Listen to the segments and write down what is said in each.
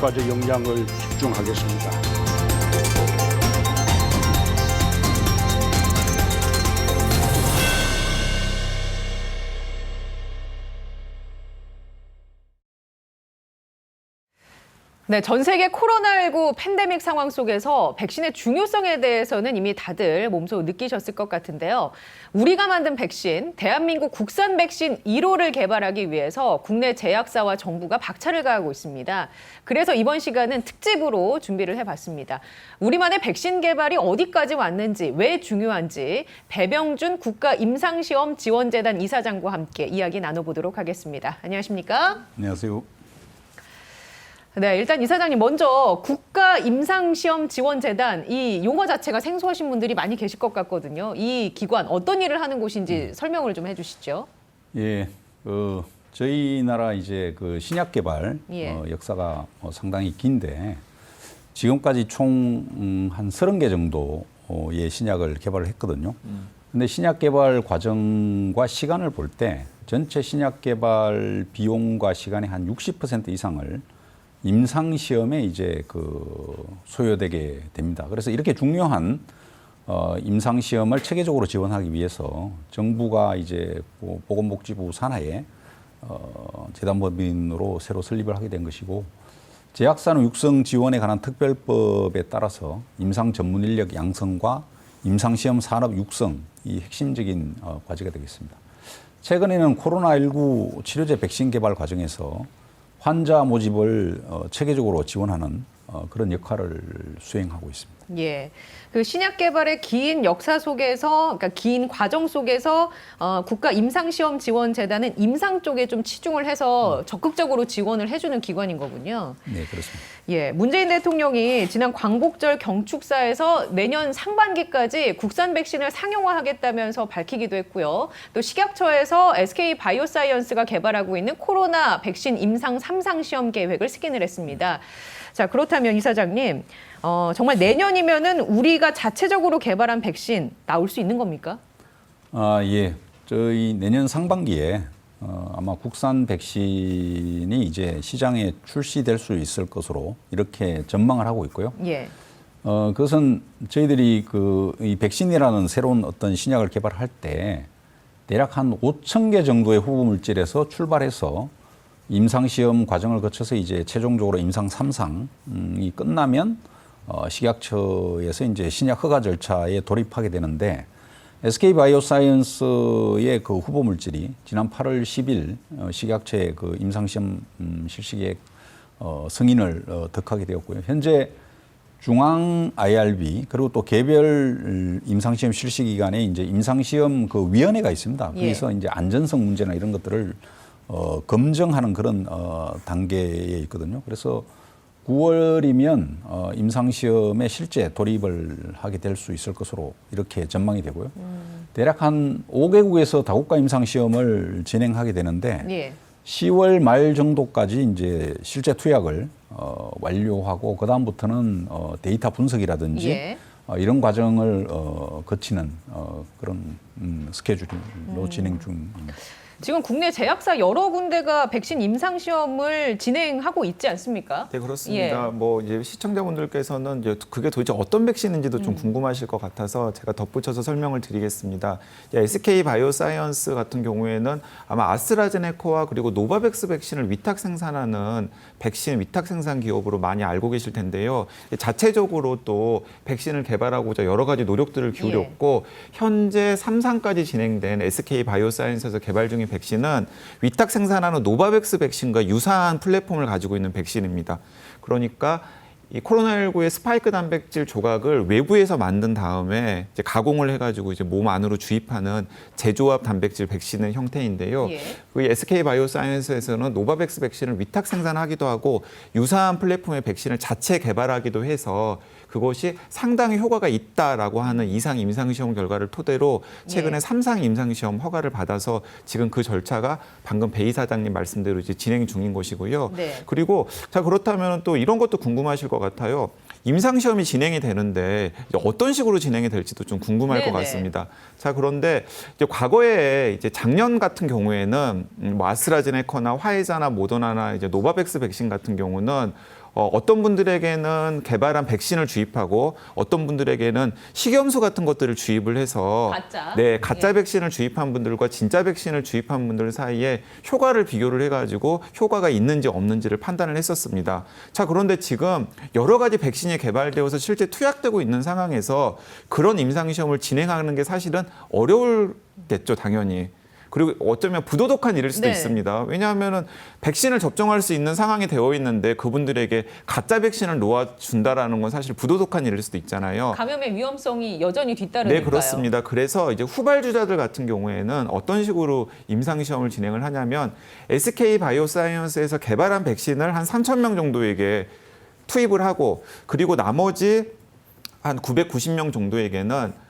효과적 역량을 집중하겠습니다. 네, 전 세계 코로나19 팬데믹 상황 속에서 백신의 중요성에 대해서는 이미 다들 몸소 느끼셨을 것 같은데요. 우리가 만든 백신, 대한민국 국산 백신 1호를 개발하기 위해서 국내 제약사와 정부가 박차를 가하고 있습니다. 그래서 이번 시간은 특집으로 준비를 해봤습니다. 우리만의 백신 개발이 어디까지 왔는지, 왜 중요한지 배병준 국가임상시험지원재단 이사장과 함께 이야기 나눠보도록 하겠습니다. 안녕하십니까? 안녕하세요. 네, 일단 이사장님 먼저 국가임상시험지원재단 이 용어 자체가 생소하신 분들이 많이 계실 것 같거든요. 이 기관 어떤 일을 하는 곳인지 설명을 좀 해주시죠. 예, 저희 나라 이제 그 신약 개발 역사가 상당히 긴데 지금까지 총 한 30개 정도의 신약을 개발을 했거든요. 근데 신약 개발 과정과 시간을 볼 때 전체 신약 개발 비용과 시간의 한 60% 이상을 임상시험에 이제 소요되게 됩니다. 그래서 이렇게 중요한 임상시험을 체계적으로 지원하기 위해서 정부가 이제 보건복지부 산하에 재단법인으로 새로 설립을 하게 된 것이고, 제약산업 육성 지원에 관한 특별법에 따라서 임상 전문 인력 양성과 임상시험 산업 육성, 이 핵심적인 과제가 되겠습니다. 최근에는 코로나19 치료제 백신 개발 과정에서 환자 모집을 체계적으로 지원하는 그런 역할을 수행하고 있습니다. 예, 그 신약 개발의 긴 역사 속에서, 그러니까 긴 과정 속에서 국가임상시험지원재단은 임상 쪽에 좀 치중을 해서 적극적으로 지원을 해주는 기관인 거군요. 네, 그렇습니다. 예, 문재인 대통령이 지난 광복절 경축사에서 내년 상반기까지 국산 백신을 상용화하겠다면서 밝히기도 했고요. 또 식약처에서 SK바이오사이언스가 개발하고 있는 코로나 백신 임상 3상 시험 계획을 승인을 했습니다. 자, 그렇다면 이사장님, 정말 내년이면은 우리가 자체적으로 개발한 백신 나올 수 있는 겁니까? 예. 저희 내년 상반기에 아마 국산 백신이 이제 시장에 출시될 수 있을 것으로 이렇게 전망을 하고 있고요. 예. 그것은 저희들이 이 백신이라는 새로운 어떤 신약을 개발할 때 대략 한 5,000개 정도의 후보 물질에서 출발해서 임상시험 과정을 거쳐서 이제 최종적으로 임상 3상이 끝나면 식약처에서 이제 신약 허가 절차에 돌입하게 되는데, SK바이오사이언스의 그 후보 물질이 지난 8월 10일 식약처의 그 임상시험 실시계획 승인을 덕하게 되었고요. 현재 중앙 IRB 그리고 또 개별 임상시험 실시 기관에 이제 임상시험 그 위원회가 있습니다. 그래서 이제 안전성 문제나 이런 것들을 검증하는 그런 단계에 있거든요. 그래서 9월이면 임상시험에 실제 돌입을 하게 될 수 있을 것으로 이렇게 전망이 되고요. 대략 한 5개국에서 다국가 임상시험을 진행하게 되는데 10월 말 정도까지 이제 실제 투약을 완료하고 그다음부터는 데이터 분석이라든지 이런 과정을 거치는 그런 스케줄로 진행 중입니다. 지금 국내 제약사 여러 군데가 백신 임상시험을 진행하고 있지 않습니까? 네, 그렇습니다. 뭐 이제 시청자분들께서는 이제 그게 도대체 어떤 백신인지도 좀 궁금하실 것 같아서 제가 덧붙여서 설명을 드리겠습니다. SK바이오사이언스 같은 경우에는 아마 아스트라제네카와 그리고 노바백스 백신을 위탁 생산하는 백신 위탁 생산 기업으로 많이 알고 계실 텐데요. 자체적으로 또 백신을 개발하고자 여러 가지 노력들을 기울였고 현재 3상까지 진행된 SK바이오사이언스에서 개발 중인 백신은 위탁 생산하는 노바백스 백신과 유사한 플랫폼을 가지고 있는 백신입니다. 그러니까 이 코로나19의 스파이크 단백질 조각을 외부에서 만든 다음에 이제 가공을 해가지고 이제 몸 안으로 주입하는 재조합 단백질 백신의 형태인데요. 그 SK바이오사이언스에서는 노바백스 백신을 위탁 생산하기도 하고 유사한 플랫폼의 백신을 자체 개발하기도 해서 그것이 상당히 효과가 있다라고 하는 이상 임상시험 결과를 토대로 최근에 3상 임상시험 허가를 받아서 지금 그 절차가 방금 배 이사장님 말씀대로 이제 진행 중인 것이고요. 그리고 자 그렇다면 또 이런 것도 궁금하실 것 같아요. 임상시험이 진행이 되는데 어떤 식으로 진행이 될지도 좀 궁금할 것 같습니다. 자, 그런데 이제 과거에 이제 작년 같은 경우에는 뭐 아스트라제네카나 화이자나 모더나나 이제 노바백스 백신 같은 경우는 어떤 분들에게는 개발한 백신을 주입하고 어떤 분들에게는 식염수 같은 것들을 주입을 해서 가짜 백신을 주입한 분들과 진짜 백신을 주입한 분들 사이에 효과를 비교를 해가지고 효과가 있는지 없는지를 판단을 했었습니다. 자, 그런데 지금 여러 가지 백신이 개발되어서 실제 투약되고 있는 상황에서 그런 임상시험을 진행하는 게 사실은 어려울겠죠, 당연히. 그리고 어쩌면 부도덕한 일일 수도 있습니다. 왜냐하면은 백신을 접종할 수 있는 상황이 되어 있는데 그분들에게 가짜 백신을 놓아준다라는 건 사실 부도덕한 일일 수도 있잖아요. 감염의 위험성이 여전히 뒤따르니까요. 네, 그렇습니다. 그래서 이제 후발주자들 같은 경우에는 어떤 식으로 임상시험을 진행을 하냐면 SK 바이오사이언스에서 개발한 백신을 한 3,000명 정도에게 투입을 하고 그리고 나머지 한 990명 정도에게는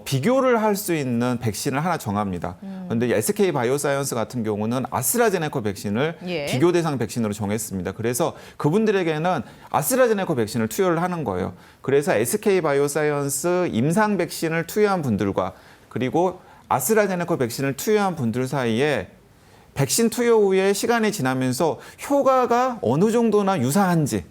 비교를 할 수 있는 백신을 하나 정합니다. 그런데 SK 바이오사이언스 같은 경우는 아스트라제네카 백신을 비교 대상 백신으로 정했습니다. 그래서 그분들에게는 아스트라제네카 백신을 투여를 하는 거예요. 그래서 SK 바이오사이언스 임상 백신을 투여한 분들과 그리고 아스트라제네카 백신을 투여한 분들 사이에 백신 투여 후에 시간이 지나면서 효과가 어느 정도나 유사한지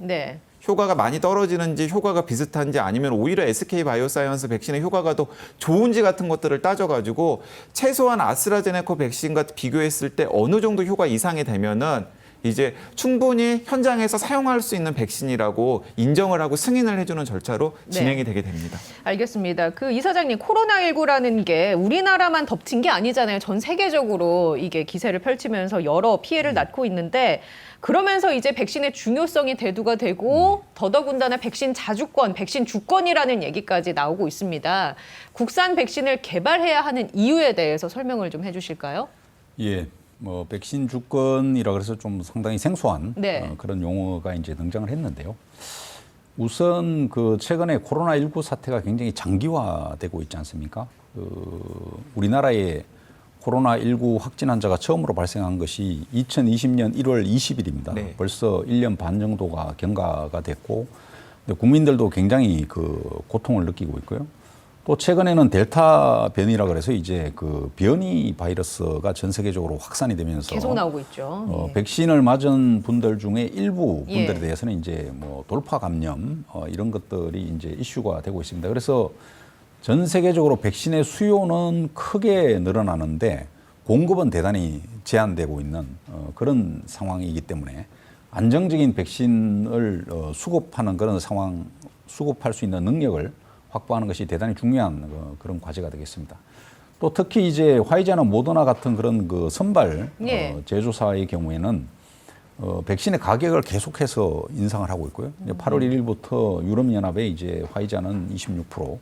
효과가 많이 떨어지는지 효과가 비슷한지 아니면 오히려 SK 바이오사이언스 백신의 효과가 더 좋은지 같은 것들을 따져가지고 최소한 아스트라제네카 백신과 비교했을 때 어느 정도 효과 이상이 되면은 이제 충분히 현장에서 사용할 수 있는 백신이라고 인정을 하고 승인을 해주는 절차로 진행이 되게 됩니다. 알겠습니다. 그 이사장님, 코로나19라는 게 우리나라만 덮친 게 아니잖아요. 전 세계적으로 이게 기세를 펼치면서 여러 피해를 낳고 있는데 그러면서 이제 백신의 중요성이 대두가 되고 더더군다나 백신 자주권, 백신 주권이라는 얘기까지 나오고 있습니다. 국산 백신을 개발해야 하는 이유에 대해서 설명을 좀 해주실까요? 예. 백신 주권이라 그래서 좀 상당히 생소한 그런 용어가 이제 등장을 했는데요. 우선 그 최근에 코로나19 사태가 굉장히 장기화되고 있지 않습니까? 우리나라에 코로나19 확진 환자가 처음으로 발생한 것이 2020년 1월 20일입니다. 네. 벌써 1년 반 정도가 경과가 됐고 국민들도 굉장히 그 고통을 느끼고 있고요. 또 최근에는 델타 변이라 그래서 이제 그 변이 바이러스가 전 세계적으로 확산이 되면서 계속 나오고 있죠. 백신을 맞은 분들 중에 일부 분들에 대해서는 이제 뭐 돌파 감염 이런 것들이 이제 이슈가 되고 있습니다. 그래서 전 세계적으로 백신의 수요는 크게 늘어나는데 공급은 대단히 제한되고 있는 그런 상황이기 때문에 안정적인 백신을 수급하는 그런 상황, 수급할 수 있는 능력을 확보하는 것이 대단히 중요한 그런 과제가 되겠습니다. 또 특히 이제 화이자나 모더나 같은 그런 그 선발 제조사의 경우에는 백신의 가격을 계속해서 인상을 하고 있고요. 이제 8월 1일부터 유럽연합에 이제 화이자는 26%,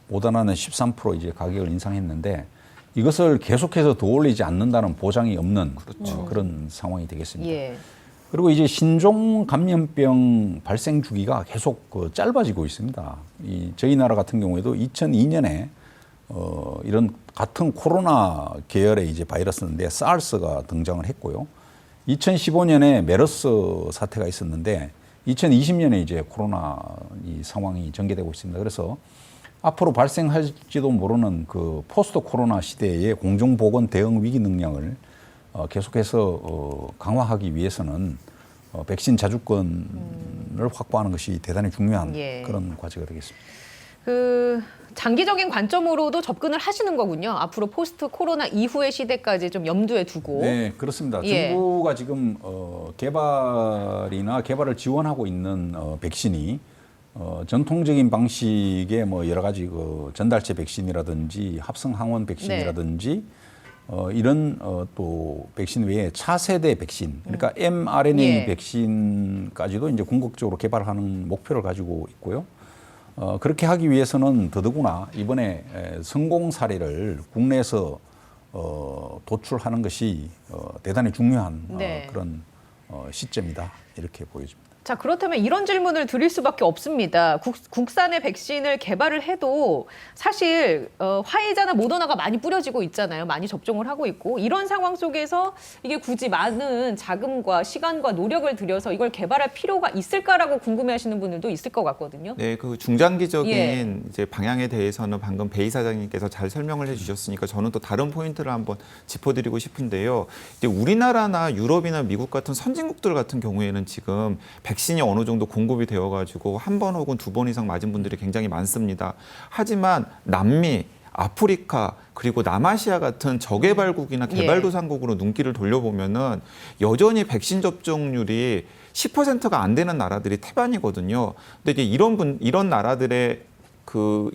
모더나는 13% 이제 가격을 인상했는데 이것을 계속해서 더 올리지 않는다는 보장이 없는 그런 상황이 되겠습니다. 그리고 이제 신종 감염병 발생 주기가 계속 짧아지고 있습니다. 저희 나라 같은 경우에도 2002년에 이런 같은 코로나 계열의 이제 바이러스인데 사르스가 등장을 했고요. 2015년에 메르스 사태가 있었는데 2020년에 이제 코로나 이 상황이 전개되고 있습니다. 그래서 앞으로 발생할지도 모르는 그 포스트 코로나 시대의 공중보건 대응 위기 능력을 계속해서 강화하기 위해서는 백신 자주권을 확보하는 것이 대단히 중요한 그런 과제가 되겠습니다. 그 장기적인 관점으로도 접근을 하시는 거군요. 앞으로 포스트 코로나 이후의 시대까지 좀 염두에 두고. 네, 그렇습니다. 정부가 지금 개발을 지원하고 있는 백신이 전통적인 방식의 뭐 여러 가지 그 전달체 백신이라든지 합성 항원 백신이라든지 이런 또 백신 외에 차세대 백신, 그러니까 mRNA 백신까지도 이제 궁극적으로 개발하는 목표를 가지고 있고요. 그렇게 하기 위해서는 더더구나 이번에 성공 사례를 국내에서 도출하는 것이 대단히 중요한 그런 시점이다 이렇게 보여집니다. 자, 그렇다면 이런 질문을 드릴 수밖에 없습니다. 국산의 백신을 개발을 해도 사실 화이자나 모더나가 많이 뿌려지고 있잖아요. 많이 접종을 하고 있고 이런 상황 속에서 이게 굳이 많은 자금과 시간과 노력을 들여서 이걸 개발할 필요가 있을까라고 궁금해하시는 분들도 있을 것 같거든요. 네, 그 중장기적인 이제 방향에 대해서는 방금 배 이사장님께서 잘 설명을 해주셨으니까 저는 또 다른 포인트를 한번 짚어드리고 싶은데요. 이제 우리나라나 유럽이나 미국 같은 선진국들 같은 경우에는 지금 백신이 어느 정도 공급이 되어가지고 한 번 혹은 두 번 이상 맞은 분들이 굉장히 많습니다. 하지만 남미, 아프리카 그리고 남아시아 같은 저개발국이나 개발도상국으로 눈길을 돌려보면은 여전히 백신 접종률이 10%가 안 되는 나라들이 태반이거든요. 근데 이제 이런 나라들의 그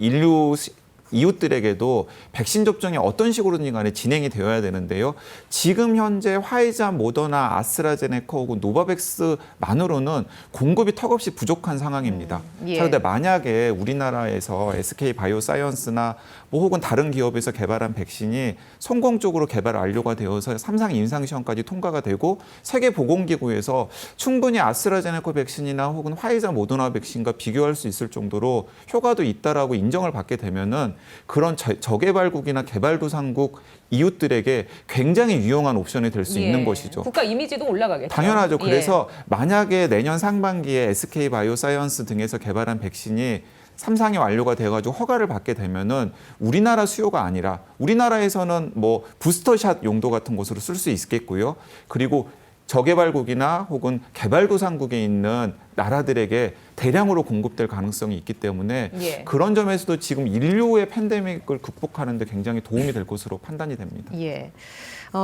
이웃들에게도 백신 접종이 어떤 식으로든 간에 진행이 되어야 되는데요. 지금 현재 화이자, 모더나, 아스트라제네카 혹은 노바백스만으로는 공급이 턱없이 부족한 상황입니다. 예. 그런데 만약에 우리나라에서 SK 바이오사이언스나 뭐 혹은 다른 기업에서 개발한 백신이 성공적으로 개발 완료가 되어서 3상 임상시험까지 통과가 되고 세계보건기구에서 충분히 아스트라제네카 백신이나 혹은 화이자, 모더나 백신과 비교할 수 있을 정도로 효과도 있다라고 인정을 받게 되면은 그런 저개발국이나 개발도상국 이웃들에게 굉장히 유용한 옵션이 될 수 있는 것이죠. 국가 이미지도 올라가겠죠. 당연하죠. 그래서 만약에 내년 상반기에 SK 바이오사이언스 등에서 개발한 백신이 3상이 완료가 돼가지고 허가를 받게 되면은 우리나라 수요가 아니라 우리나라에서는 뭐 부스터샷 용도 같은 것으로 쓸 수 있겠고요. 그리고 저개발국이나 혹은 개발도상국에 있는 나라들에게 대량으로 공급될 가능성이 있기 때문에 그런 점에서도 지금 인류의 팬데믹을 극복하는 데 굉장히 도움이 될 것으로 판단이 됩니다. 예.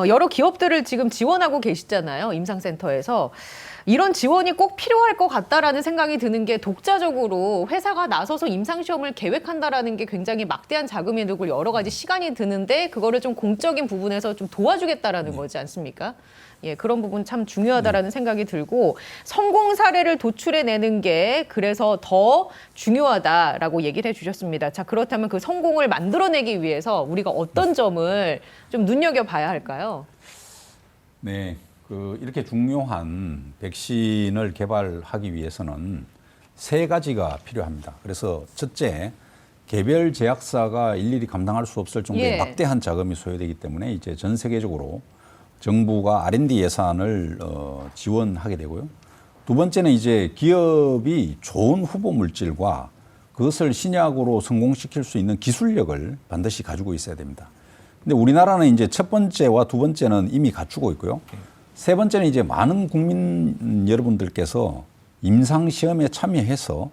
여러 기업들을 지금 지원하고 계시잖아요. 임상센터에서. 이런 지원이 꼭 필요할 것 같다라는 생각이 드는 게 독자적으로 회사가 나서서 임상시험을 계획한다라는 게 굉장히 막대한 자금이 들고 여러 가지 시간이 드는데 그거를 좀 공적인 부분에서 좀 도와주겠다라는 거지 않습니까? 예, 그런 부분 참 중요하다라는 생각이 들고 성공 사례를 도출해내는 게 그래서 더 중요하다라고 얘기를 해주셨습니다. 자, 그렇다면 그 성공을 만들어내기 위해서 우리가 어떤 점을 좀 눈여겨봐야 할까요? 네, 이렇게 중요한 백신을 개발하기 위해서는 세 가지가 필요합니다. 그래서 첫째, 개별 제약사가 일일이 감당할 수 없을 정도의 막대한 자금이 소요되기 때문에 이제 전 세계적으로 정부가 R&D 예산을 지원하게 되고요. 두 번째는 이제 기업이 좋은 후보 물질과 그것을 신약으로 성공시킬 수 있는 기술력을 반드시 가지고 있어야 됩니다. 근데 우리나라는 이제 첫 번째와 두 번째는 이미 갖추고 있고요. 세 번째는 이제 많은 국민 여러분들께서 임상시험에 참여해서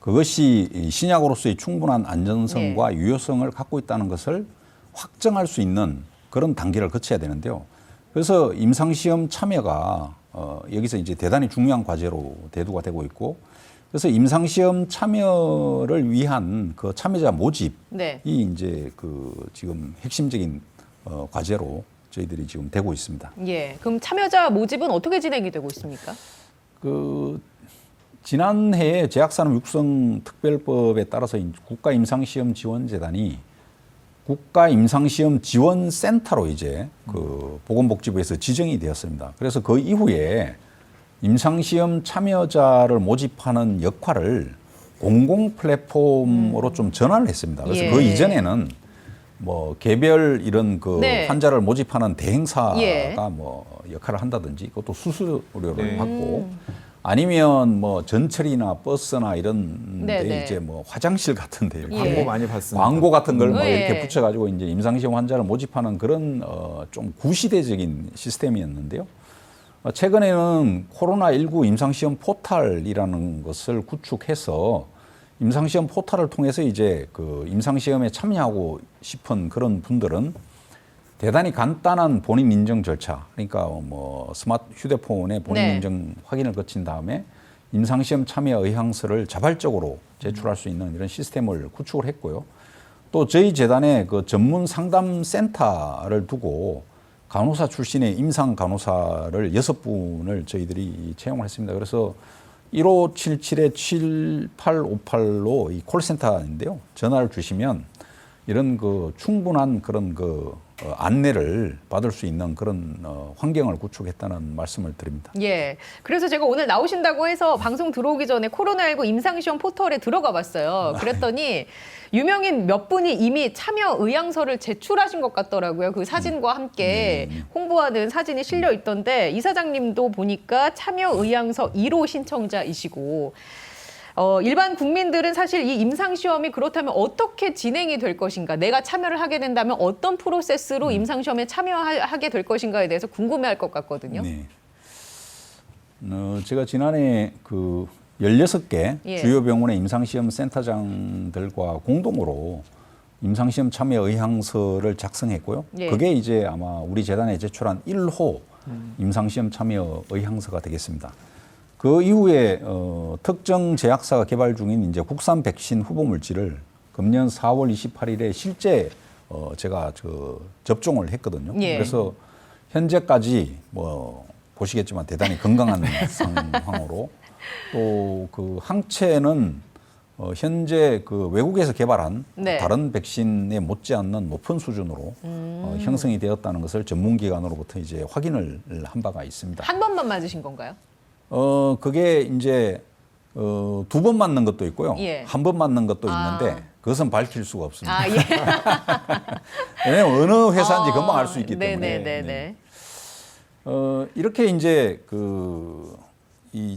그것이 신약으로서의 충분한 안전성과 유효성을 갖고 있다는 것을 확정할 수 있는 그런 단계를 거쳐야 되는데요. 그래서 임상시험 참여가 여기서 이제 대단히 중요한 과제로 대두가 되고 있고, 그래서 임상시험 참여를 위한 그 참여자 모집이 이제 지금 핵심적인 과제로 저희들이 지금 되고 있습니다. 예. 그럼 참여자 모집은 어떻게 진행이 되고 있습니까? 지난해에 제약산업 육성 특별법에 따라서 국가임상시험지원재단이 국가임상시험 지원센터로 이제 보건복지부에서 지정이 되었습니다. 그래서 그 이후에 임상시험 참여자를 모집하는 역할을 공공 플랫폼으로 좀 전환을 했습니다. 그래서 그 이전에는 뭐 개별 이런 환자를 모집하는 대행사가 뭐 역할을 한다든지 그것도 수수료를 받고 아니면 뭐 전철이나 버스나 이런 데 이제 뭐 화장실 같은 데 광고 많이 봤습니다. 광고 같은 걸 뭐 이렇게 붙여가지고 이제 임상시험 환자를 모집하는 그런 좀 구시대적인 시스템이었는데요. 최근에는 코로나19 임상시험 포탈이라는 것을 구축해서 임상시험 포탈을 통해서 이제 임상시험에 참여하고 싶은 그런 분들은 대단히 간단한 본인 인증 절차, 그러니까 뭐 스마트 휴대폰에 본인 인증 확인을 거친 다음에 임상시험 참여 의향서를 자발적으로 제출할 수 있는 이런 시스템을 구축을 했고요. 또 저희 재단에 전문 상담 센터를 두고 간호사 출신의 임상 간호사를 6분을 저희들이 채용을 했습니다. 그래서 1577-7858로 이 콜센터인데요. 전화를 주시면 이런 충분한 그런 안내를 받을 수 있는 그런 환경을 구축했다는 말씀을 드립니다. 예. 그래서 제가 오늘 나오신다고 해서 방송 들어오기 전에 코로나19 임상시험 포털에 들어가 봤어요. 그랬더니 유명인 몇 분이 이미 참여 의향서를 제출하신 것 같더라고요. 그 사진과 함께 홍보하는 사진이 실려 있던데 이사장님도 보니까 참여 의향서 1호 신청자이시고 일반 국민들은 사실 이 임상시험이 그렇다면 어떻게 진행이 될 것인가, 내가 참여를 하게 된다면 어떤 프로세스로 임상시험에 참여하게 될 것인가에 대해서 궁금해할 것 같거든요. 네. 제가 지난해 그 16개 예. 주요 병원의 임상시험 센터장들과 공동으로 임상시험 참여 의향서를 작성했고요. 예. 그게 이제 아마 우리 재단에 제출한 1호 임상시험 참여 의향서가 되겠습니다. 그 이후에 특정 제약사가 개발 중인 이제 국산 백신 후보 물질을 금년 4월 28일에 실제 제가 접종을 했거든요. 예. 그래서 현재까지 뭐 보시겠지만 대단히 건강한 상황으로 또 그 항체는 현재 그 외국에서 개발한 네. 다른 백신에 못지않는 높은 수준으로 형성이 되었다는 것을 전문기관으로부터 이제 확인을 한 바가 있습니다. 한 번만 맞으신 건가요? 그게 이제 2번 맞는 것도 있고요. 예. 한 번 맞는 것도 아. 있는데 그것은 밝힐 수가 없습니다. 아, 예. 왜냐하면 어느 회사인지 금방 알 수 있기 때문에. 네네네. 이렇게 이제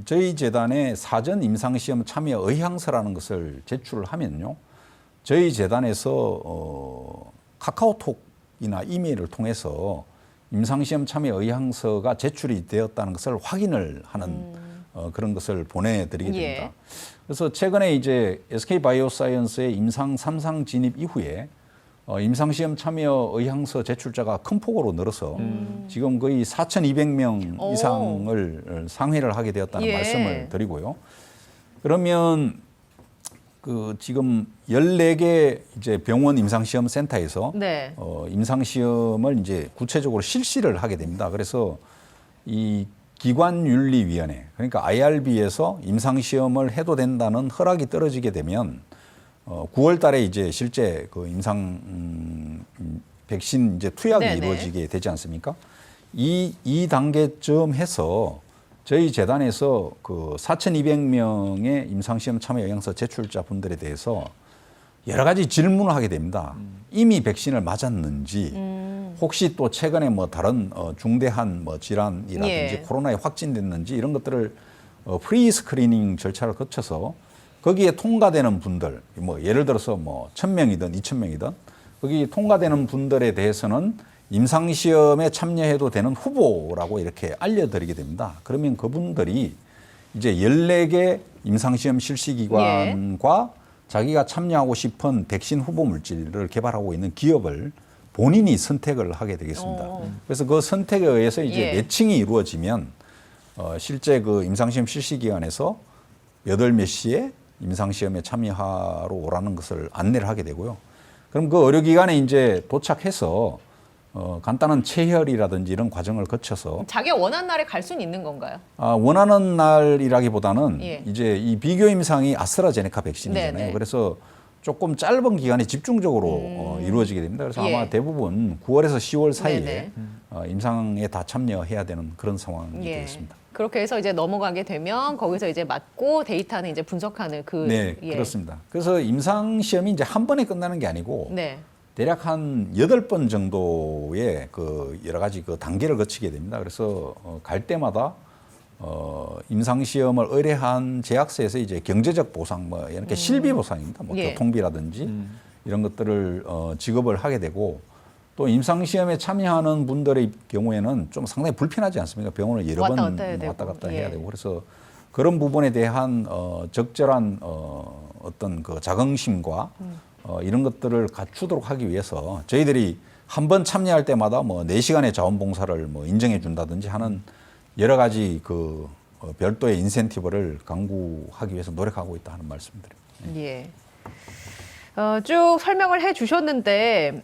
저희 재단의 사전 임상시험 참여 의향서라는 것을 제출을 하면요. 저희 재단에서 카카오톡이나 이메일을 통해서 임상시험 참여 의향서가 제출이 되었다는 것을 확인을 하는 그런 것을 보내드리게 됩니다. 예. 그래서 최근에 이제 SK바이오사이언스의 임상 3상 진입 이후에 임상시험 참여 의향서 제출자가 큰 폭으로 늘어서 지금 거의 4,200명 오. 이상을 상회를 하게 되었다는 예. 말씀을 드리고요. 그러면 지금 14개 이제 병원 임상시험 센터에서 네. 임상시험을 이제 구체적으로 실시를 하게 됩니다. 그래서 이 기관윤리위원회, 그러니까 IRB에서 임상시험을 해도 된다는 허락이 떨어지게 되면 9월 달에 이제 실제 그 백신 이제 투약이 네네. 이루어지게 되지 않습니까? 이 단계쯤 해서 저희 재단에서 그 4,200명의 임상시험 참여 의향서 제출자 분들에 대해서 여러 가지 질문을 하게 됩니다. 이미 백신을 맞았는지, 혹시 또 최근에 뭐 다른 중대한 뭐 질환이라든지 예. 코로나에 확진됐는지 이런 것들을 프리 스크리닝 절차를 거쳐서 거기에 통과되는 분들, 뭐 예를 들어서 뭐 1,000명이든 2,000명이든 거기 통과되는 분들에 대해서는 임상시험에 참여해도 되는 후보라고 이렇게 알려드리게 됩니다. 그러면 그분들이 이제 14개 임상시험 실시기관과 자기가 참여하고 싶은 백신 후보 물질을 개발하고 있는 기업을 본인이 선택을 하게 되겠습니다. 그래서 그 선택에 의해서 이제 예. 매칭이 이루어지면 실제 그 임상시험 실시기관에서 몇 월 몇 시에 임상시험에 참여하러 오라는 것을 안내를 하게 되고요. 그럼 그 의료기관에 이제 도착해서 간단한 체혈이라든지 이런 과정을 거쳐서 자기가 원하는 날에 갈 수는 있는 건가요? 원하는 날이라기보다는 예. 이제 이 비교 임상이 아스트라제네카 백신이잖아요. 네네. 그래서 조금 짧은 기간에 집중적으로 이루어지게 됩니다. 그래서 예. 아마 대부분 9월에서 10월 사이에 네네. 임상에 다 참여해야 되는 그런 상황이 예. 되겠습니다. 그렇게 해서 이제 넘어가게 되면 거기서 이제 맞고 데이터는 이제 분석하는 네, 예. 그렇습니다. 그래서 임상 시험이 이제 한 번에 끝나는 게 아니고 네. 대략 한 8번 정도의 그 여러 가지 그 단계를 거치게 됩니다. 그래서 갈 때마다 임상 시험을 의뢰한 제약사에서 이제 경제적 보상 뭐 이렇게 실비 보상입니다. 뭐 예. 교통비라든지 이런 것들을 지급을 하게 되고 또 임상 시험에 참여하는 분들의 경우에는 좀 상당히 불편하지 않습니까? 병원을 여러 왔다 번 갔다 해야 왔다 갔다 되고. 해야 예. 되고 그래서 그런 부분에 대한 적절한 어떤 그 자긍심과 이런 것들을 갖추도록 하기 위해서 저희들이 한 번 참여할 때마다 뭐 4시간의 자원봉사를 뭐 인정해 준다든지 하는 여러 가지 그 별도의 인센티브를 강구하기 위해서 노력하고 있다 하는 말씀드립니다. 예. 쭉 설명을 해 주셨는데,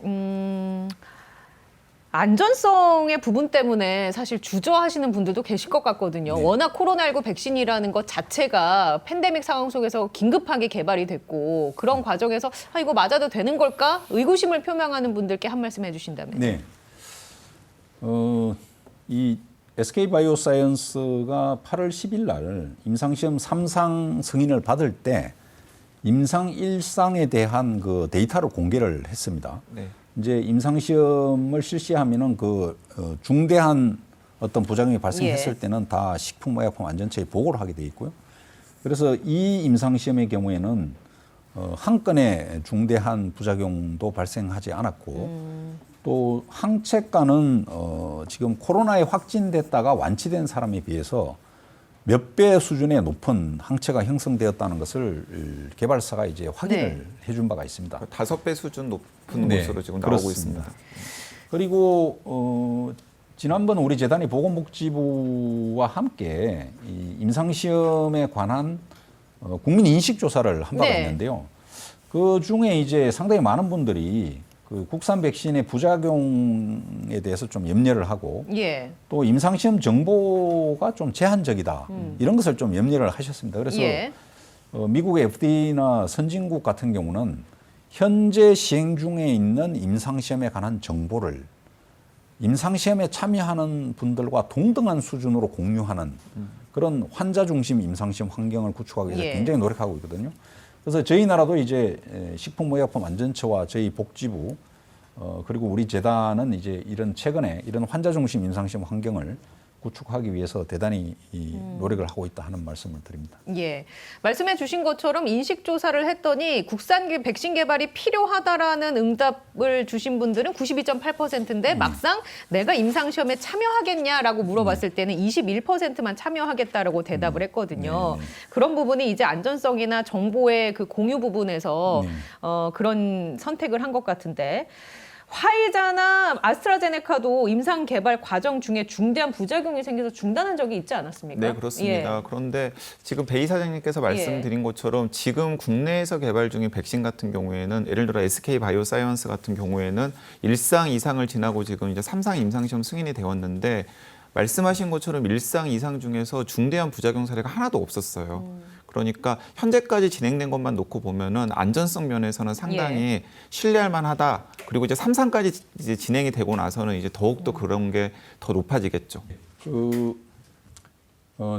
안전성의 부분 때문에 사실 주저하시는 분들도 계실 것 같거든요. 네. 워낙 코로나19 백신이라는 것 자체가 팬데믹 상황 속에서 긴급하게 개발이 됐고, 그런 과정에서 이거 맞아도 되는 걸까? 의구심을 표명하는 분들께 한 말씀 해주신다면. 네. 이 SK바이오사이언스가 8월 10일 날 임상시험 3상 승인을 받을 때 임상 1상에 대한 그 데이터를 공개를 했습니다. 네. 이제 임상시험을 실시하면은 그 중대한 어떤 부작용이 발생했을 예. 때는 다 식품의약품안전처에 보고를 하게 돼 있고요. 그래서 이 임상시험의 경우에는 한 건의 중대한 부작용도 발생하지 않았고 또 항체가는 지금 코로나에 확진됐다가 완치된 사람에 비해서 몇 배 수준의 높은 항체가 형성되었다는 것을 개발사가 이제 확인을 해준 바가 있습니다. 5배 수준 높은 네, 것으로 지금 그렇습니다. 나오고 있습니다. 그리고 지난번 우리 재단이 보건복지부와 함께 이 임상시험에 관한 국민 인식 조사를 한 바가 네. 있는데요. 그 중에 이제 상당히 많은 분들이 그 국산 백신의 부작용에 대해서 좀 염려를 하고 예. 또 임상시험 정보가 좀 제한적이다 이런 것을 좀 염려를 하셨습니다. 그래서 예. 미국의 FDA나 선진국 같은 경우는 현재 시행 중에 있는 임상시험에 관한 정보를 임상시험에 참여하는 분들과 동등한 수준으로 공유하는 그런 환자 중심 임상시험 환경을 구축하기 위해서 예. 굉장히 노력하고 있거든요. 그래서 저희 나라도 이제 식품의약품안전처와 저희 복지부 그리고 우리 재단은 이제 이런 최근에 이런 환자 중심 임상시험 환경을 구축하기 위해서 대단히 이 노력을 하고 있다 하는 말씀을 드립니다. 예. 말씀해 주신 것처럼 인식 조사를 했더니 국산 백신 개발이 필요하다라는 응답을 주신 분들은 92.8%인데 막상 내가 임상 시험에 참여하겠냐라고 물어봤을 때는 21%만 참여하겠다라고 대답을 했거든요. 네. 그런 부분이 이제 안전성이나 정보의 그 공유 부분에서 네. 그런 선택을 한 것 같은데 화이자나 아스트라제네카도 임상 개발 과정 중에 중대한 부작용이 생겨서 중단한 적이 있지 않았습니까? 네, 그렇습니다. 예. 그런데 지금 베이 사장님께서 말씀드린 것처럼 지금 국내에서 개발 중인 백신 같은 경우에는 예를 들어 SK 바이오사이언스 같은 경우에는 1상 이상을 지나고 지금 이제 3상 임상시험 승인이 되었는데 말씀하신 것처럼 1상 이상 중에서 중대한 부작용 사례가 하나도 없었어요. 그러니까 현재까지 진행된 것만 놓고 보면은 안전성 면에서는 상당히 신뢰할 만하다. 그리고 이제 3상까지 이제 진행이 되고 나서는 이제 더욱더 그런 게 더 높아지겠죠.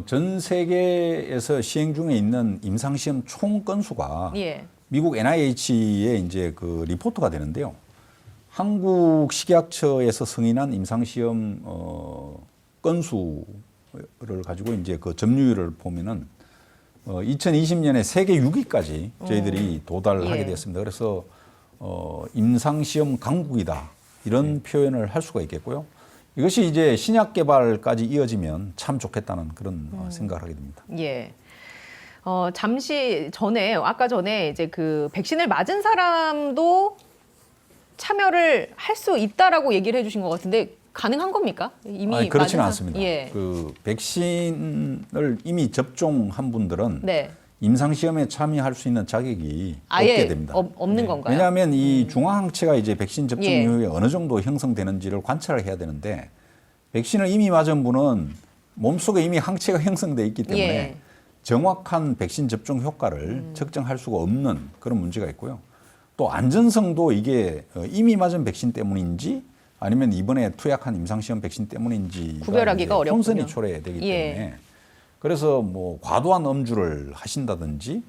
전 세계에서 시행 중에 있는 임상시험 총 건수가 예. 미국 NIH의 이제 그 리포트가 되는데요. 한국 식약처에서 승인한 임상시험 건수를 가지고 이제 그 점유율을 보면은 2020년에 세계 6위까지 저희들이 도달하게 예. 됐습니다. 그래서 임상시험 강국이다 이런 표현을 할 수가 있겠고요. 이것이 이제 신약 개발까지 이어지면 참 좋겠다는 그런 생각을 하게 됩니다. 예. 잠시 전에 아까 전에 이제 그 백신을 맞은 사람도 참여를 할 수 있다라고 얘기를 해주신 것 같은데 가능한 겁니까? 이미 아니, 그렇지는 맞은 않습니다. 예. 그 백신을 이미 접종한 분들은 네. 임상시험에 참여할 수 있는 자격이 아예 없게 됩니다. 없는 건가요? 왜냐하면 이 중화항체가 이제 백신 접종 예. 이후에 어느 정도 형성되는지를 관찰을 해야 되는데 백신을 이미 맞은 분은 몸속에 이미 항체가 형성돼 있기 때문에 예. 정확한 백신 접종 효과를 측정할 수가 없는 그런 문제가 있고요. 또 안전성도 이게 이미 맞은 백신 때문인지 아니면 이번에 투약한 임상시험 백신 때문인지 구별하기가 어렵군요. 혼선이 초래되기 예. 때문에 그래서 뭐 과도한 음주를 하신다든지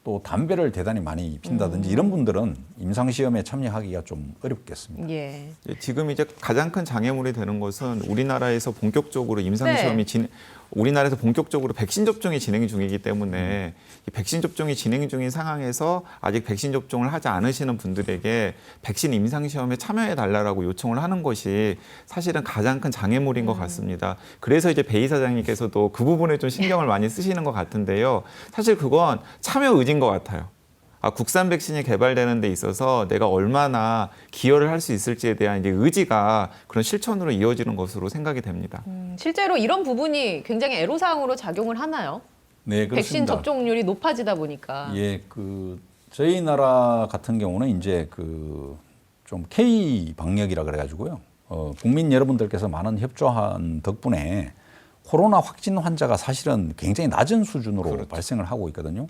또 담배를 대단히 많이 핀다든지 이런 분들은 임상시험에 참여하기가 좀 어렵겠습니다. 예. 지금 이제 가장 큰 장애물이 되는 것은 우리나라에서 본격적으로 임상시험이 네. 우리나라에서 본격적으로 백신 접종이 진행 중이기 때문에 이 백신 접종이 진행 중인 상황에서 아직 백신 접종을 하지 않으시는 분들에게 백신 임상시험에 참여해 달라고 요청을 하는 것이 사실은 가장 큰 장애물인 것 같습니다. 그래서 이제 베이 사장님께서도 그 부분에 좀 신경을 많이 쓰시는 것 같은데요. 사실 그건 참여 의지인 것 같아요. 국산 백신이 개발되는 데 있어서 내가 얼마나 기여를 할 수 있을지에 대한 이제 의지가 그런 실천으로 이어지는 것으로 생각이 됩니다. 실제로 이런 부분이 굉장히 애로사항으로 작용을 하나요? 네, 그렇습니다. 백신 접종률이 높아지다 보니까. 예, 저희 나라 같은 경우는 이제 좀 K 방역이라 그래가지고요. 국민 여러분들께서 많은 협조한 덕분에 코로나 확진 환자가 사실은 굉장히 낮은 수준으로 그렇죠. 발생을 하고 있거든요.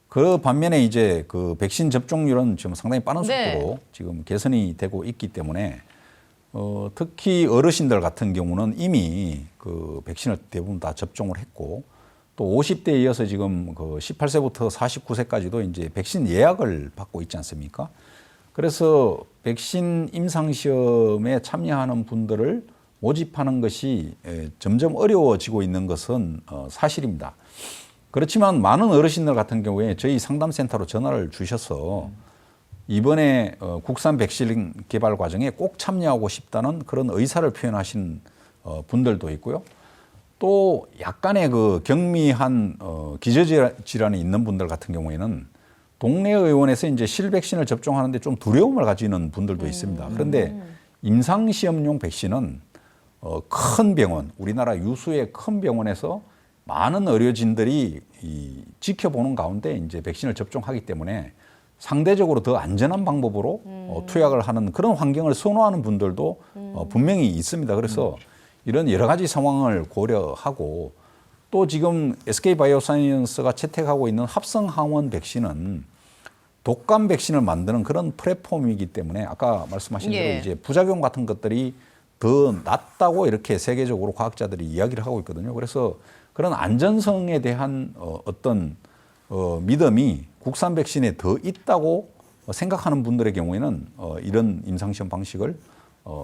그 반면에 이제 그 백신 접종률은 지금 상당히 빠른 네. 속도로 지금 개선이 되고 있기 때문에 특히 어르신들 같은 경우는 이미 그 백신을 대부분 다 접종을 했고 또 50대에 이어서 지금 그 18세부터 49세까지도 이제 백신 예약을 받고 있지 않습니까? 그래서 백신 임상시험에 참여하는 분들을 모집하는 것이 점점 어려워지고 있는 것은 사실입니다. 그렇지만 많은 어르신들 같은 경우에 저희 상담센터로 전화를 주셔서 이번에 국산 백신 개발 과정에 꼭 참여하고 싶다는 그런 의사를 표현하신 분들도 있고요. 또 약간의 그 경미한 기저질환이 있는 분들 같은 경우에는 동네 의원에서 이제 실백신을 접종하는데 좀 두려움을 가지는 분들도 있습니다. 그런데 임상시험용 백신은 큰 병원, 우리나라 유수의 큰 병원에서 많은 의료진들이 지켜보는 가운데 이제 백신을 접종하기 때문에 상대적으로 더 안전한 방법으로 투약을 하는 그런 환경을 선호하는 분들도 분명히 있습니다. 그래서 이런 여러 가지 상황을 고려하고 또 지금 SK바이오사이언스가 채택하고 있는 합성항원 백신은 독감 백신을 만드는 그런 플랫폼이기 때문에 아까 말씀하신 대로 이제 부작용 같은 것들이 더 낮다고 이렇게 세계적으로 과학자들이 이야기를 하고 있거든요. 그래서 그런 안전성에 대한 어떤 믿음이 국산 백신에 더 있다고 생각하는 분들의 경우에는 이런 임상시험 방식을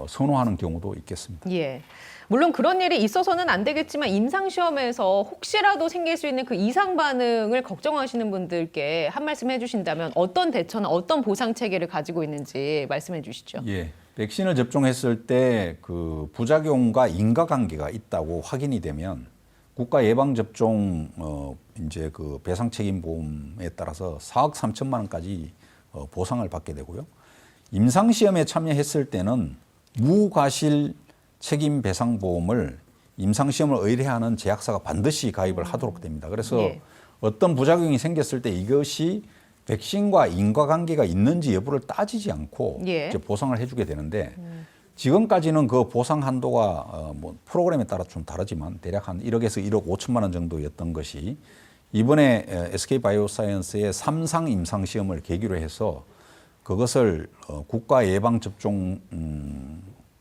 선호하는 경우도 있겠습니다. 예. 물론 그런 일이 있어서는 안 되겠지만 임상시험에서 혹시라도 생길 수 있는 그 이상 반응을 걱정하시는 분들께 한 말씀 해주신다면 어떤 대처나 어떤 보상 체계를 가지고 있는지 말씀해 주시죠. 예. 백신을 접종했을 때 그 부작용과 인과관계가 있다고 확인이 되면 국가 예방접종 이제 그 배상 책임 보험에 따라서 4억 3천만 원까지 보상을 받게 되고요. 임상시험에 참여했을 때는 무과실 책임 배상 보험을 임상시험을 의뢰하는 제약사가 반드시 가입을 하도록 됩니다. 그래서 어떤 부작용이 생겼을 때 이것이 백신과 인과관계가 있는지 여부를 따지지 않고 이제 보상을 해주게 되는데 지금까지는 그 보상 한도가 뭐 프로그램에 따라 좀 다르지만 대략 한 1억에서 1억 5천만 원 정도였던 것이 이번에 SK바이오사이언스의 3상 임상시험을 계기로 해서 그것을 국가 예방접종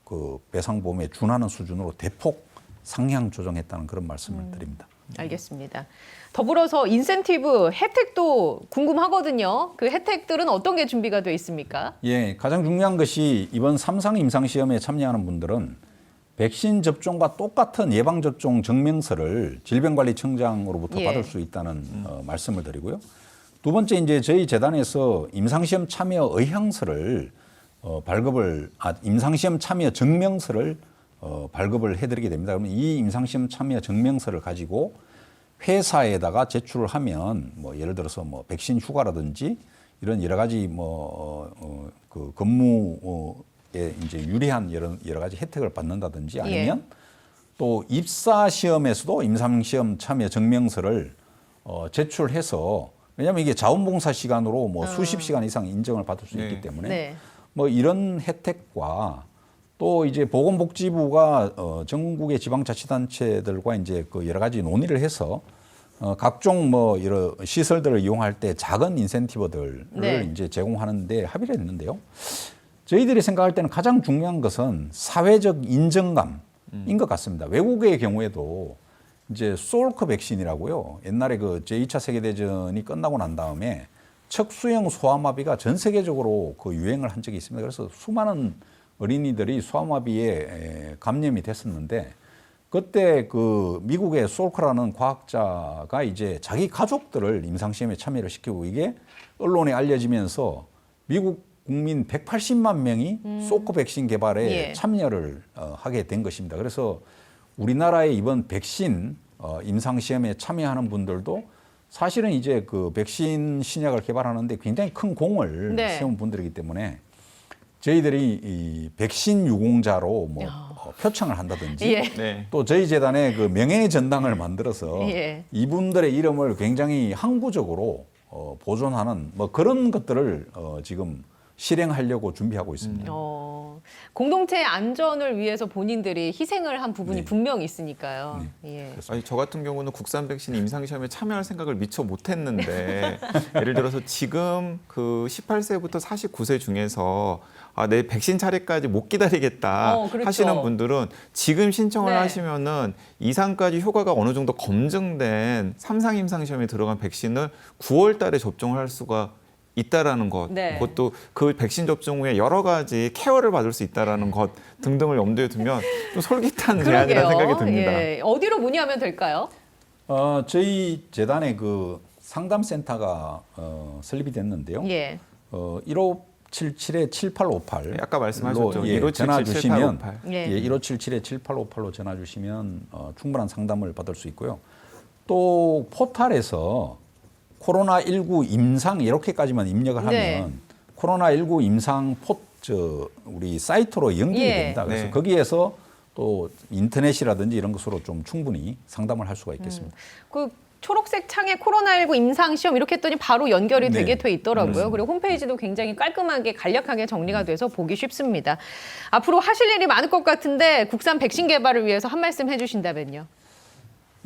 그 배상보험에 준하는 수준으로 대폭 상향 조정했다는 그런 말씀을 드립니다. 알겠습니다. 더불어서 인센티브 혜택도 궁금하거든요. 그 혜택들은 어떤 게 준비가 돼 있습니까? 예, 가장 중요한 것이 이번 3상 임상시험에 참여하는 분들은 백신 접종과 똑같은 예방접종 증명서를 질병관리청장으로부터 받을 수 있다는 말씀을 드리고요. 두 번째, 이제 저희 재단에서 임상시험 참여 의향서를 임상시험 참여 증명서를 발급을 해드리게 됩니다. 그러면 이 임상시험 참여 증명서를 가지고 회사에다가 제출을 하면 뭐 예를 들어서 뭐 백신 휴가라든지 이런 여러 가지 그 근무에 이제 유리한 여러 가지 혜택을 받는다든지 아니면 또 입사 시험에서도 임상시험 참여 증명서를 제출해서 왜냐하면 이게 자원봉사 시간으로 뭐 수십 시간 이상 인정을 받을 수 있기 때문에 뭐 이런 혜택과 또 이제 보건복지부가 전국의 지방자치단체들과 이제 그 여러 가지 논의를 해서 각종 뭐 이런 시설들을 이용할 때 작은 인센티브들을 이제 제공하는데 합의를 했는데요. 저희들이 생각할 때는 가장 중요한 것은 사회적 인정감인 것 같습니다. 외국의 경우에도 이제 솔크 백신이라고요. 옛날에 그 제2차 세계대전이 끝나고 난 다음에 척수형 소아마비가 전 세계적으로 그 유행을 한 적이 있습니다. 그래서 수많은 어린이들이 소아마비에 감염이 됐었는데 그때 그 미국의 솔크라는 과학자가 이제 자기 가족들을 임상시험에 참여를 시키고 이게 언론에 알려지면서 미국 국민 180만 명이 솔크 백신 개발에 참여를 하게 된 것입니다. 그래서 우리나라의 이번 백신 임상시험에 참여하는 분들도 사실은 이제 그 백신 신약을 개발하는데 굉장히 큰 공을 세운 분들이기 때문에 저희들이 이 백신 유공자로 뭐 표창을 한다든지 또 저희 재단의 그 명예 전당을 만들어서 이분들의 이름을 굉장히 항구적으로 보존하는 뭐 그런 것들을 지금 실행하려고 준비하고 있습니다. 공동체의 안전을 위해서 본인들이 희생을 한 부분이 분명히 있으니까요. 아니, 저 같은 경우는 국산 백신 임상시험에 참여할 생각을 미처 못했는데 예를 들어서 지금 그 18세부터 49세 중에서 내 백신 차례까지 못 기다리겠다 하시는 분들은 지금 신청을 하시면은 2상까지 효과가 어느 정도 검증된 3상 임상시험에 들어간 백신을 9월 달에 접종을 할 수가 있다라는 것, 그것도 그 백신 접종 후에 여러 가지 케어를 받을 수 있다라는 것 등등을 염두에 두면 좀 솔깃한 제안이라는 생각이 듭니다. 어디로 문의하면 될까요? 저희 재단에 그 상담센터가 설립이 됐는데요. 1호 1577-7858. 아까 말씀하셨죠. 1577-7858. 전화 주시면 예. 1577-7858로 전화 주시면 충분한 상담을 받을 수 있고요. 또 포털에서 코로나19 임상 이렇게까지만 입력을 하면 네. 코로나19 임상 우리 사이트로 연결이 예. 됩니다. 그래서 네. 거기에서 또 인터넷이라든지 이런 것으로 좀 충분히 상담을 할 수가 있겠습니다. 그 초록색 창에 코로나19 임상시험 이렇게 했더니 바로 연결이 네. 되게 돼 있더라고요. 그리고 홈페이지도 굉장히 깔끔하게 간략하게 정리가 돼서 보기 쉽습니다. 앞으로 하실 일이 많을 것 같은데 국산 백신 개발을 위해서 한 말씀 해주신다면요.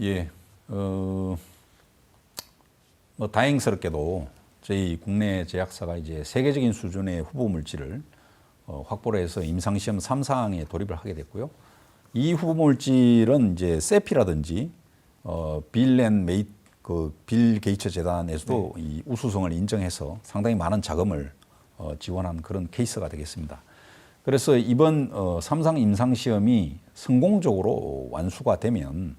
예, 뭐 다행스럽게도 저희 국내 제약사가 이제 세계적인 수준의 후보 물질을 확보를 해서 임상시험 3상에 돌입을 하게 됐고요. 이 후보 물질은 이제 세피라든지 빌 게이츠 재단에서도 이 우수성을 인정해서 상당히 많은 자금을 지원한 그런 케이스가 되겠습니다. 그래서 이번 3상 임상시험이 성공적으로 완수가 되면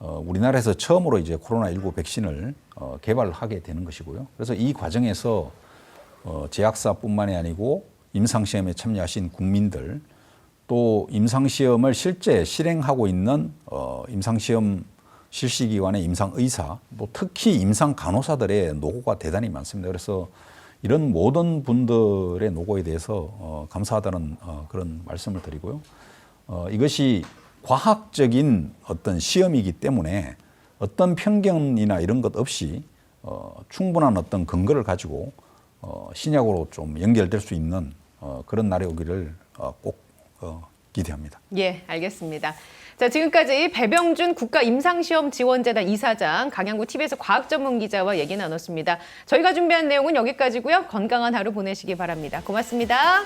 우리나라에서 처음으로 이제 코로나19 백신을 개발하게 되는 것이고요. 그래서 이 과정에서 제약사뿐만이 아니고 임상시험에 참여하신 국민들 또 임상시험을 실제 실행하고 있는 임상시험 실시기관의 임상의사 또 특히 임상간호사들의 노고가 대단히 많습니다. 그래서 이런 모든 분들의 노고에 대해서 감사하다는 그런 말씀을 드리고요. 이것이 과학적인 어떤 시험이기 때문에 어떤 편견이나 이런 것 없이 충분한 어떤 근거를 가지고 신약으로 좀 연결될 수 있는 그런 날이 오기를 꼭 기대합니다. 예, 알겠습니다. 자, 지금까지 배병준 국가임상시험지원재단 이사장, 강양구 TBS 과학전문기자와 얘기 나눴습니다. 저희가 준비한 내용은 여기까지고요. 건강한 하루 보내시기 바랍니다. 고맙습니다.